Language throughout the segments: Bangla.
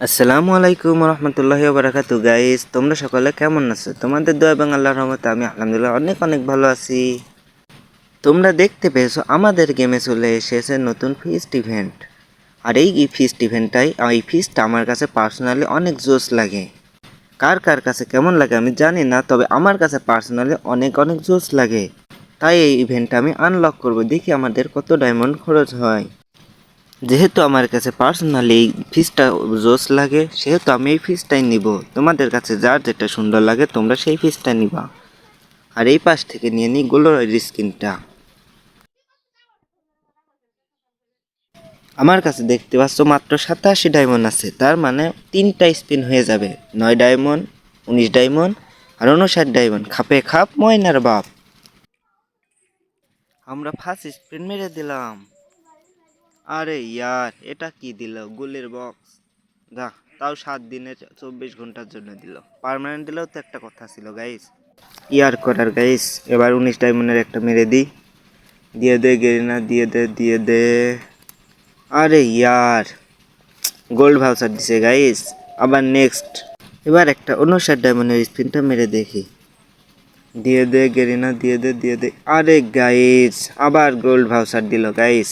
আসসালামু আলাইকুম রহমতুল্লাহি বারাকাতু গাইস, তোমরা সকলে কেমন আছো? তোমাদের দোয়া এবং আল্লাহর রহমতে আমি আলহামদুলিল্লাহ অনেক অনেক ভালো আছি। তোমরা দেখতে পেয়েছো আমাদের গেমে চলে এসেছে নতুন ফিস্ট ইভেন্ট। আর এই ফিস্ট ইভেন্টটাই এই ফিস্টটা আমার কাছে পার্সোনালি অনেক জোস লাগে। কার কার কাছে কেমন লাগে আমি জানি না, তবে আমার কাছে পার্সোনালি অনেক অনেক জোস লাগে। তাই এই ইভেন্টটা আমি আনলক করব, দেখি আমাদের কত ডায়মন্ড খরচ হয়। যেহেতু আমার কাছে পার্সোনালি এই ফিসটা জোস লাগে, সেহেতু আমি এই ফিসটাই নিব। তোমাদের কাছে যার যেটা সুন্দর লাগে তোমরা সেই ফিসটা নিবা। আর এই পাশ থেকে নিয়ে নিই গোলোর স্কিনটা। আমার কাছে দেখতে পাচ্ছ মাত্র 87 ডায়মন্ড আছে, তার মানে 3টা স্পিন হয়ে যাবে। 9 ডায়মন্ড, 19 ডায়মন্ড আর 59 ডায়মন্ড। খাপে খাপ ময়নার বাপ। আমরা ফার্স্ট স্পিন মেরে দিলাম। আরে ইয়ার, এটা কি দিল? গুলির বক্স। যা, তাও 7 দিনের 24 ঘন্টার জন্য দিল। পার্মানেন্ট দিলেও তো একটা কথা ছিল গাইস। ইয়ার করার গাইস, এবার 19 ডায়মন্ডের একটা মেরে দিই। দিয়ে দে গেরিনা, দিয়ে দে দিয়ে দে। আরে ইয়ার, গোল্ড ভাউচার দিছে গাইস। আবার নেক্সট, এবার একটা 59 ডায়মন্ডের স্পিনটা মেরে দেখি। দিয়ে দে গেরিনা, দিয়ে দে দিয়ে দে। আরে গাইস, আবার গোল্ড ভাউচার দিল গাইস।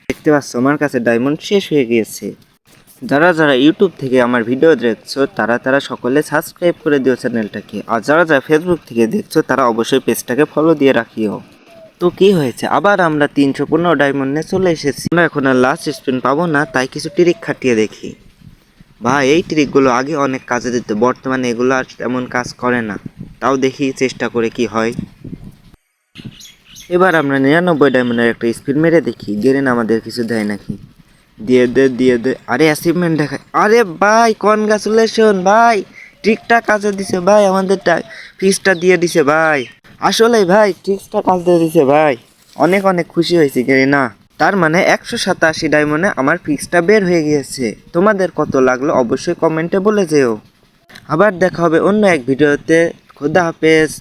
দেখতে পাচ্ছ আমার কাছে ডায়মন্ড শেষ হয়ে গিয়েছে। যারা যারা ইউটিউব থেকে আমার ভিডিও দেখছো তারা সকলে সাবস্ক্রাইব করে দিও চ্যানেলটাকে। আর যারা যারা ফেসবুক থেকে দেখছো তারা অবশ্যই পেজটাকে ফলো দিয়ে রাখিও। তো কি হয়েছে, আবার আমরা 315 ডায়মন্ডে চলে এসেছি। আমরা এখন আর লাস্ট স্পিন পাবো না, তাই কিছু ট্রিক খাটিয়ে দেখি। ভাই এই ট্রিকগুলো আগে অনেক কাজে দিত, বর্তমানে এগুলো আর তেমন কাজ করে না। তাও দেখি চেষ্টা করে কি হয়। এবার আমরা 99 ডায়মন্ডের একটা স্পিন মেরে দেখি গেরেন আমাদের কিছু দেয় নাকি। দিয়ে দে দিয়ে দে। আরে অ্যাচিভমেন্ট দেখায়। আরে ভাই কনগ্রাচুলেশন ভাই, ট্রিকটা কাজে দিছে ভাই, আমাদের ফিসটা দিয়ে দিছে ভাই। আসলে ভাই ট্রিক্সটা কাজে দিছে ভাই, অনেক অনেক খুশি হয়েছি না। তার মানে 187 ডায়মন্ডে আমার ফিক্সটা বের হয়ে গিয়েছে। তোমাদের কত লাগলো অবশ্যই কমেন্টে বলে যেও। আবার দেখা হবে অন্য এক ভিডিওতে। খোদা হাফেজ।